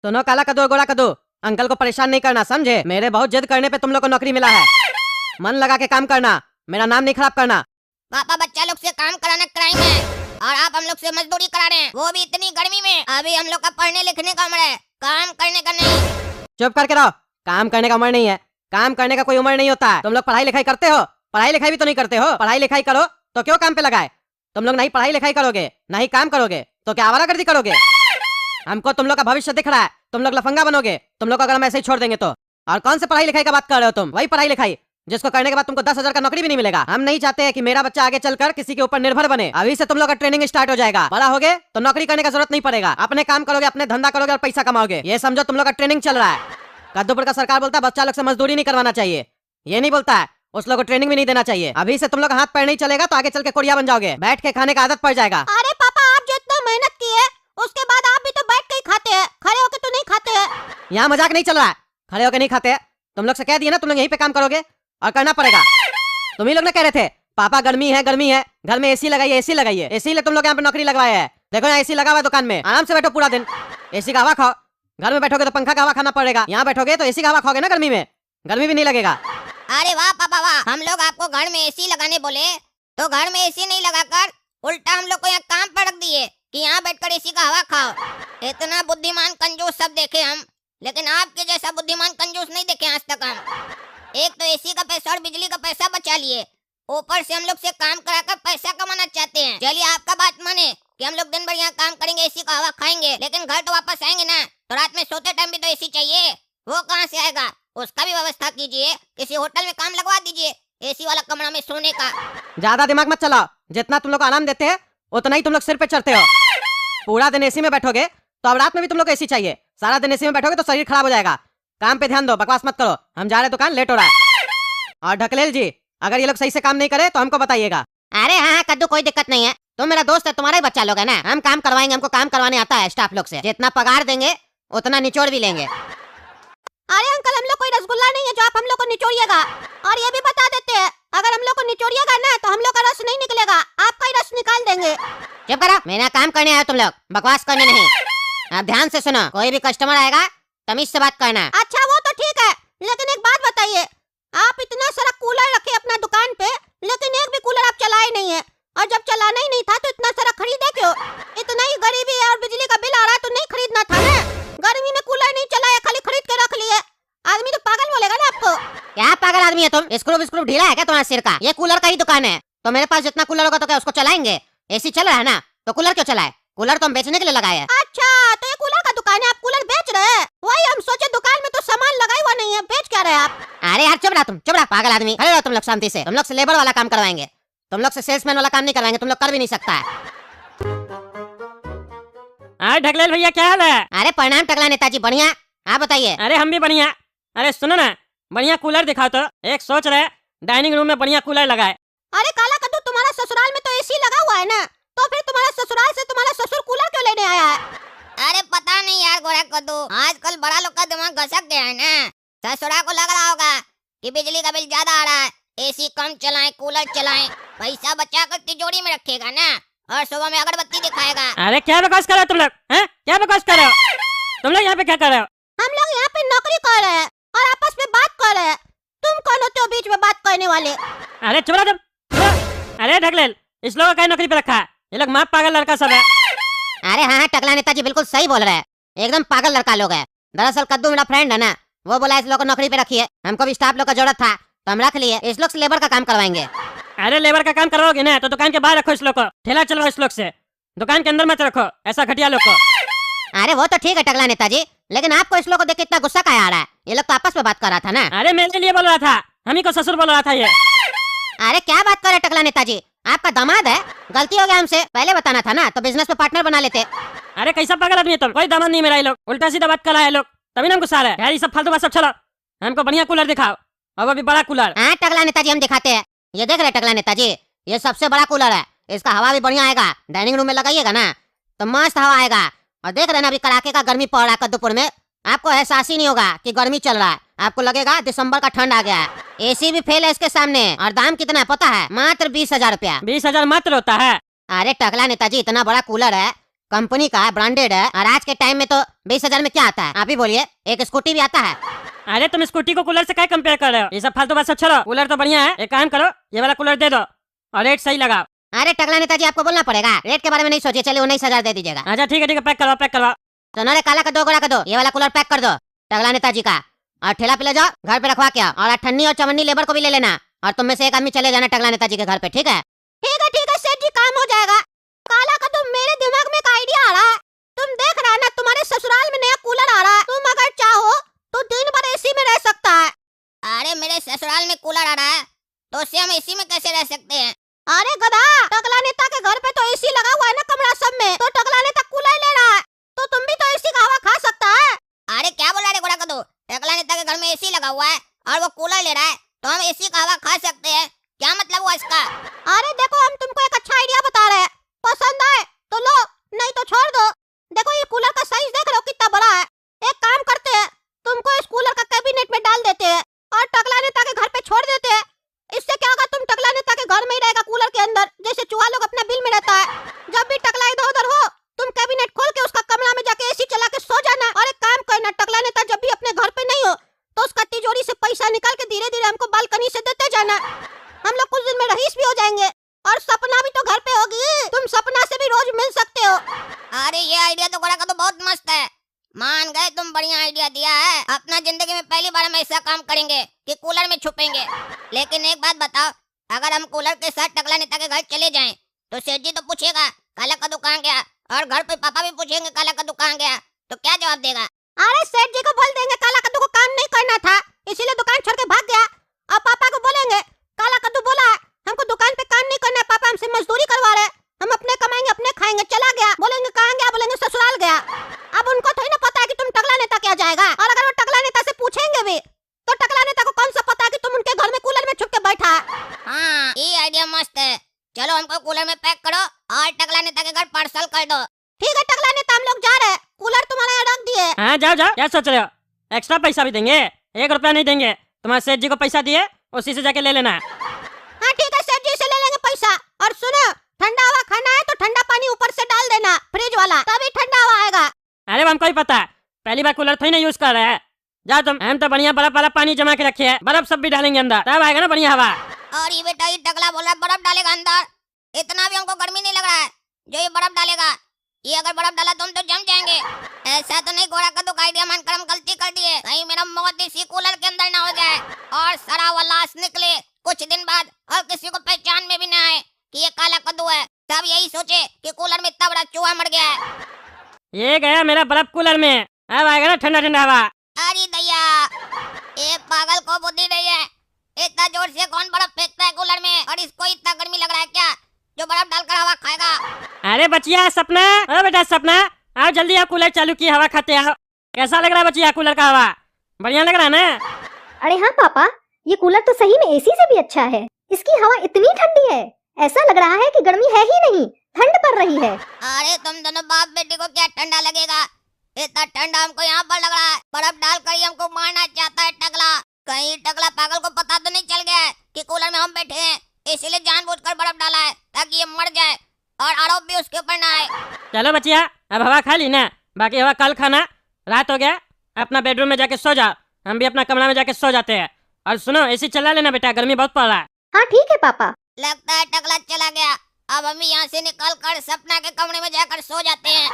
सुनो काला कद्दू गोरा कद्दू, अंकल को परेशान नहीं करना समझे। मेरे बहुत जिद करने पे तुम लोग को नौकरी मिला है। मन लगा के काम करना, मेरा नाम नहीं खराब करना। पापा बच्चा लोग से काम कराना क्राइम है और आप हम लोग से मजदूरी करा रहे हैं, वो भी इतनी गर्मी में। अभी हम लोग का पढ़ने लिखने का उम्र है, काम करने का नहीं। चुप करके रहो, काम करने का उम्र नहीं है। काम करने का कोई उम्र नहीं होता है। तुम लोग पढ़ाई लिखाई करते हो? पढ़ाई लिखाई भी तो नहीं करते हो। पढ़ाई लिखाई करो तो क्यों काम पे लगाए? तुम लोग नहीं पढ़ाई लिखाई करोगे ना ही काम करोगे तो क्या आवारागर्दी करोगे? हमको तुम लोग का भविष्य दिख रहा है, तुम लोग लफंगा बनोगे तुम लोग अगर हम ऐसे ही छोड़ देंगे तो। और कौन से पढ़ाई लिखाई का बात कर रहे हो तुम? वही पढ़ाई लिखाई जिसको करने के बाद तुमको 10,000 का नौकरी भी नहीं मिलेगा। हम नहीं चाहते हैं कि मेरा बच्चा आगे चलकर किसी के ऊपर निर्भर बने। अभी से तुम लोग का ट्रेनिंग स्टार्ट हो जाएगा। बड़ा होगे तो नौकरी करने का जरूरत नहीं पड़ेगा, अपने काम करोगे, अपने धंधा करोगे और पैसा कमाओगे। ये समझो तुम लोग का ट्रेनिंग चल रहा है। कद्दूपुर का सरकार बोलता है बच्चा लोग से मजदूरी नहीं करवाना चाहिए, ये नहीं बोलता है उस लोग को ट्रेनिंग भी नहीं देना चाहिए। अभी से तुम लोग हाथ पैर नहीं चलेगा तो आगे चल के कोरिया बन जाओगे, बैठ के खाने का आदत पड़ जाएगा। अरे पापा आप जो इतना मेहनत किए उसके बाद आप भी तो बैठ के ही खाते हैं, खड़े होके तो नहीं खाते हैं। यहाँ मजाक नहीं चल रहा है, खड़े होके नहीं खाते। तुम लोग से कह दिए ना तुम लोग यहीं पे काम करोगे और करना पड़ेगा। तुम ही लोग ना कह रहे थे पापा गर्मी है घर में एसी लगाइए एसी लगाइए, इसीलिए तुम लोग यहाँ पे नौकरी लगवाए है। देखो यहाँ एसी लगा हुआ है दुकान में, आराम से बैठो पूरा दिन, एसी का हवा खाओ। घर में बैठोगे तो पंखा का हवा खाना पड़ेगा, यहाँ बैठोगे तो एसी का हवा खाओगे ना, गर्मी में गर्मी भी नहीं लगेगा। अरे वाह पापा वाह, हम लोग आपको घर में एसी लगाने बोले तो घर में एसी नहीं लगाकर उल्टा हम लोग को यहाँ काम पर रख दिए कि यहाँ बैठकर एसी का हवा खाओ। इतना बुद्धिमान कंजूस सब देखे हम, लेकिन आपके जैसा बुद्धिमान कंजूस नहीं देखे आज तक हम। एक तो एसी का पैसा और बिजली का पैसा बचा लिए, ऊपर से हम लोग से काम कराकर पैसा कमाना चाहते हैं। चलिए आपका बात माने कि हम लोग दिन भर यहाँ काम करेंगे, एसी का हवा खाएंगे, लेकिन घर तो वापस आएंगे ना, तो रात में सोते टाइम भी तो एसी चाहिए। वो कहाँ से आएगा? उसका भी व्यवस्था कीजिए, किसी होटल में काम लगवा दीजिए एसी वाला कमरा में सोने का। ज्यादा दिमाग मत चलाओ, जितना तुम लोग को आराम देते हैं उतना ही तुम लोग सिर पे चढ़ते हो। पूरा दिन एसी में बैठोगे तो अब रात में भी तुम लोग को एसी चाहिए, सारा दिन एसी में बैठोगे तो शरीर खराब हो जाएगा। काम पे ध्यान दो, बकवास मत करो। हम जा रहे दुकान, लेट हो रहा है। और ढकलेल जी अगर ये लोग सही से काम नहीं करे तो हमको बताइएगा। अरे हाँ कद्दू कोई दिक्कत नहीं है, तुम मेरा दोस्त है, तुम्हारा ही बच्चा लोग है ना, हम काम करवाएंगे, हमको काम करवाने आता है स्टाफ लोग से, जितना पगार देंगे उतना निचोड़ भी लेंगे। अरे अंकल हम लोग कोई रसगुल्ला नहीं है जो आप हम लोग को निचोड़िएगा, और ये भी बता देते हैं अगर हम लोग को निचोड़िएगा ना तो हम लोग का रस नहीं निकलेगा, आपका ही रस निकाल देंगे। चुप करो, मेरा काम करने आए तुम लोग, बकवास करने नहीं। अब ध्यान से सुनो, कोई भी कस्टमर आएगा तमीज से बात करना। अच्छा वो तो ठीक है, लेकिन एक बात बताइए, आप इतना सारा कूलर रखे अपना दुकान पे, लेकिन एक भी कूलर आप चलाए नहीं है, और जब चलाना ही नहीं था तो इतना सारा खरीदे क्यों? इतना ही गरीबी है और बिजली का बिल आ रहा है तो नहीं खरीदना था ना। गर्मी में कूलर नहीं चलाया, खाली खरीद के रख लिए। आदमी तो पागल बोलेगा ना आपको। क्या पागल आदमी है तुम? स्क्रू ढीला है क्या तुम्हारा सिर का? ये कूलर का ही दुकान है, तो मेरे पास जितना कूलर होगा तो क्या उसको चलाएंगे? एसी चल रहा है ना, तो कूलर क्यों चलाए? कूलर तो हम बेचने के लिए लगाए हैं। अच्छा तो ये कूलर का दुकान है, आप कूलर बेच रहे हैं? वही हम सोचे दुकान में तो सामान लगा हुआ नहीं है, बेच क्या रहे आप? अरे यार चुप रहा तुम, चुप रहा पागल आदमी, खड़े रहो तुम लोग शांति से। तुम लोग से लेबर वाला काम करवाएंगे, तुम लोग से सेल्समैन वाला काम नहीं करवाएंगे, तुम लोग कर भी नहीं सकता है। ढकलेल भैया क्या हाल है? अरे प्रणाम टकला नेताजी, बढ़िया, आप बताइए। अरे हम भी बढ़िया। अरे सुनो ना, बढ़िया कूलर दिखाओ तो, एक सोच रहे डाइनिंग रूम में बढ़िया कूलर लगाए। अरे काला कद्दू तुम्हारा ससुराल में तो एसी लगा हुआ है ना, तो फिर तुम्हारा ससुराल से तुम्हारा ससुर कूलर क्यों लेने आया है? अरे पता नहीं यार गोरा कद्दू, आजकल बड़ा लोग का दिमाग घसक गया है ना। ससुरा को लग रहा होगा कि बिजली का बिल ज्यादा आ रहा है, एसी कम चलाएं, कूलर चलाएं, पैसा बचा कर तिजोरी में रखेगा ना, और सुबह में अगरबत्ती दिखाएगा। अरे क्या बकवास कर रहे हो तुम लोग? हैं क्या बकवास कर रहे हो तुम लोग? यहाँ पे क्या कर रहे हो? हम लोग यहाँ पे नौकरी कर रहे हैं और आपस में बात कर रहे हैं, तुम कौन होते हो बीच में बात करने वाले? अरे चुप रहो तुम। अरे ढकलेल, इस लोगों का नौकरी पे रखा है, ये लोग माँ पागल लड़का सब है। अरे हाँ टकला नेताजी बिल्कुल सही बोल रहे हैं, एकदम पागल लड़का लोग है। दरअसल कद्दू मेरा फ्रेंड है ना, वो बोला इस लोग को नौकरी पे रखिए, हमको भी स्टाफ लोग का जरूरत था तो हम रख लिए, इस लोग से लेबर का काम करवाएंगे। अरे लेबर का काम करवाओगे ना तो दुकान के बाहर रखो इस लोग को, ठेला चलवाओ इस लोग से, दुकान के अंदर मत रखो ऐसा घटिया लोग को। अरे वो तो ठीक है टकला नेताजी, लेकिन आपको इस लोग को देख के इतना गुस्सा काहे आ रहा है? ये लोग तो आपस में बात कर रहा था ना। अरे मेरे लिए बोल रहा था, हम ही को ससुर बोल रहा था ये। अरे क्या बात कर रहे टकला नेताजी, आपका दामाद है, गलती हो गया हमसे, पहले बताना था ना, तो बिजनेस में पार्टनर बना लेते। अरे कैसा पागल आदमी है तुम? कोई दामाद नहीं मेरा, ये लोग उल्टा सीधा बात कर रहा है लोग, तभी ना गुस्सा है यार। ये सब फालतू बात सब छोड़ो, हमको बढ़िया कूलर दिखाओ, और वो भी बड़ा कूलर। हाँ टकला नेताजी हम दिखाते हैं, ये देख रहे टकला नेताजी, ये सबसे बड़ा कूलर है, इसका हवा भी बढ़िया आएगा, डाइनिंग रूम में लगाइएगा ना तो मस्त हवा आएगा। और देख रहे ना अभी कड़ाके का गर्मी पड़ रहा है कद्दूपुर में, आपको एहसास ही नहीं होगा कि गर्मी चल रहा है, आपको लगेगा दिसंबर का ठंड आ गया है। एसी भी फेल है इसके सामने, और दाम कितना पता है? मात्र 20,000 रुपया। 20,000 मात्र होता है? अरे टकला नेताजी इतना बड़ा कूलर है, कंपनी का है, ब्रांडेड है, और आज के टाइम में तो 20,000 में क्या आता है? आप ही बोलिए। एक स्कूटी भी आता है। अरे तुम स्कूटी को कूलर से क्या कंपेयर कर रहे हो? ये सब फालतू बात सब छोड़ो, कूलर तो बढ़िया है। एक काम करो, ये वाला कूलर दे दो और रेट सही लगाओ। अरे टकला नेताजी, आपको बोलना पड़ेगा। रेट के बारे में नहीं सोचिए, चलिए 19,000 दे दीजिएगा। अच्छा ठीक है, पैक करवाओ पैक करवाओ। सुनो रे, काला का दो, गोरा का दो, ये वाला कूलर पैक कर दो टकला नेताजी का। और ठेला पे ले जाओ, घर पे रखवा क्या। और अठन्नी और चवन्नी लेबर को भी ले लेना। और तुम में से एक आदमी चले जाना टकला नेताजी के घर पे, ठीक है? ठीक है सेठ जी, काम हो जाएगा। काला का तुम, मेरे दिमाग में एक आइडिया आ रहा है। तुम देख रहा है ना, तुम्हारे ससुराल में नया कूलर आ रहा है। तुम अगर चाहो तो दिन भर एसी में रह सकता है। अरे मेरे ससुराल में कूलर आ रहा है तो उससे हम एसी में कैसे रह सकते हैं? अरे गधा, टकला नेता के घर पे तो एसी लगा हुआ है ना कमरा सब में, तो टकला नेता कूलर ले रहा है, तो तुम भी तो एसी का हवा खा सकता है। अरे क्या बोल रहा है गोरा कदू? टकला नेता के घर में एसी लगा हुआ है और वो कूलर ले रहा है तो हम एसी का हवा खा सकते हैं? क्या मतलब हुआ इसका? अरे देखो, हम तुमको एक अच्छा आइडिया बता रहे हैं, पसंद आए तो लो, नहीं तो छोड़ दो। देखो ये कूलर का साइज देख रहे हो कितना बड़ा है। एक काम करते हैं, तुमको इस कूलर का कैबिनेट में डाल देते हैं और टकला नेता के घर पे छोड़ देते हैं। इससे क्या होगा, तुम टकला नेता के घर में ही रहेगा कूलर के अंदर, जैसे चूहा लोग अपना बिल में रहता है। जब भी टकला इधर उधर हो, तुम कैबिनेट खोल के उसका कमरा में जाके एसी चला के सो जाना। और एक काम करना, टकला नेता जब भी अपने घर पे नहीं हो तो उसका तिजोरी से पैसा निकाल के धीरे धीरे हमको बालकनी से देते जाना। हम लोग कुछ दिन में रईस भी हो जाएंगे और सपना भी तो घर पे होगी। तुम सपना से भी रोज मिल सकते हो। अरे ये आइडिया तो गोरा कदू बहुत मस्त है, मान गए, तुम बढ़िया आइडिया दिया है। अपना जिंदगी में पहली बार हम ऐसा काम करेंगे कि कूलर में छुपेंगे। लेकिन एक बात बताओ, अगर हम कूलर के साथ टकला नेता के घर चले जाएं तो सेठ जी तो पूछेगा काला कद्दू कहाँ गया, और घर पे पापा भी पूछेंगे काला कद्दू कहाँ गया, तो क्या जवाब देगा? अरे सेठ जी को बोल देंगे काला कद्दू को काम नहीं करना था, इसीलिए दुकान छोड़ के भाग गया। और पापा को बोलेंगे काला कद्दू बोला है हमको दुकान पे काम नहीं करना है, पापा हमसे मजदूरी करवा रहे हैं, हम अपने कमाएंगे अपने खाएंगे, चला गया। बोलेंगे कहाँ गया, बोलेंगे ससुराल गया। अब उनको थोड़ी ना पता है कि तुम टकला नेता क्या जाएगा। और अगर वो टकला नेता से पूछेंगे भी तो टकला नेता को कौन सा पता है कि तुम उनके घर में कूलर में छुप के बैठा है। हाँ ये आइडिया मस्त है, चलो हमको कूलर में पैक करो और टकला नेता के घर पार्सल कर दो। ठीक है टकला नेता, हम लोग जा रहे हैं, कूलर तुम्हारे यहाँ रख दिए। हाँ जाओ जाओ, क्या सोच रहे हो? एक्स्ट्रा पैसा भी देंगे, 1 रुपया नहीं देंगे। तुम्हारे सेठ जी को पैसा दिए, उसी से जाके ले लेना। हाँ ठीक है, सेठ जी से ले लेंगे पैसा। और सुनो, ठंडा हवा खाना है तो ठंडा पानी ऊपर से डाल देना, फ्रिज वाला, तभी ठंडा हवा आएगा। अरे वो हमको ही पता है, पहली बार कूलर थोड़ी ना यूज कर रहे हैं। जाओ तुम, हम तो बढ़िया बर्फ वाला पानी जमा के रखे है, बर्फ सब भी डालेंगे अंदर, तब आएगा ना बढ़िया हवा। और ये बेटा, ये टकला बोल रहा है बर्फ डालेगा अंदर, इतना भी हमको गर्मी नहीं लग रहा है जो ये बर्फ डालेगा। ये अगर बर्फ डाला तो हम तो जम जाएंगे। ऐसा तो नहीं गोरा कद्दू का आइडिया मानकर हम गलती कर दिए, कहीं मेरा मौत इसी कूलर के अंदर ना हो जाए और सड़ा हुआ लाश निकले कुछ दिन बाद और किसी को पहचान में भी ना आए कि ये काला कद्दू है। तब यही सोचे कि कूलर में इतना बड़ा चूहा मर गया है। ये गया मेरा बर्फ कूलर में, अब आएगा ना ठंडा ठंडा हवा। अरे दैया, ये पागल को बुद्धि नहीं है, इतना जोर से कौन बर्फ फेंकता है कूलर में? और इसको इतना गर्मी लग रहा है क्या जो बर्फ डालकर हवा खाएगा? अरे बचिया सपना, अरे बेटा सपना, आओ जल्दी आओ, कूलर चालू किए, हवा खाते आओ। कैसा लग रहा है बचिया कूलर का हवा? बढ़िया लग रहा है ना? अरे हाँ पापा, ये कूलर तो सही में एसी से भी अच्छा है। इसकी हवा इतनी ठंडी है, ऐसा लग रहा है कि गर्मी है ही नहीं, ठंड पड़ रही है। अरे तुम दोनों बाप बेटी को क्या ठंडा लगेगा? इतना ठंडा हमको यहाँ पर लग रहा है, बर्फ डालकर ही हमको मारना चाहता है टकला। कहीं टकला पागल को पता तो नहीं चल गया है कि कूलर में हम बैठे हैं, इसीलिए जानबूझकर बर्फ डाला है ताकि ये मर जाए और आरोप भी उसके ऊपर ना आए। चलो बचिया, अब हवा खा ली ना, बाकी हवा कल खाना। रात हो गया, अपना बेडरूम में जाके सो जाओ, हम भी अपना कमरा में जाके सो जाते हैं। और सुनो, एसी चला लेना बेटा, गर्मी बहुत पड़ रहा है। हाँ ठीक है पापा। लगता है टकला चला गया, अब हम यहाँ से निकल कर सपना के कमरे में जाकर सो जाते हैं।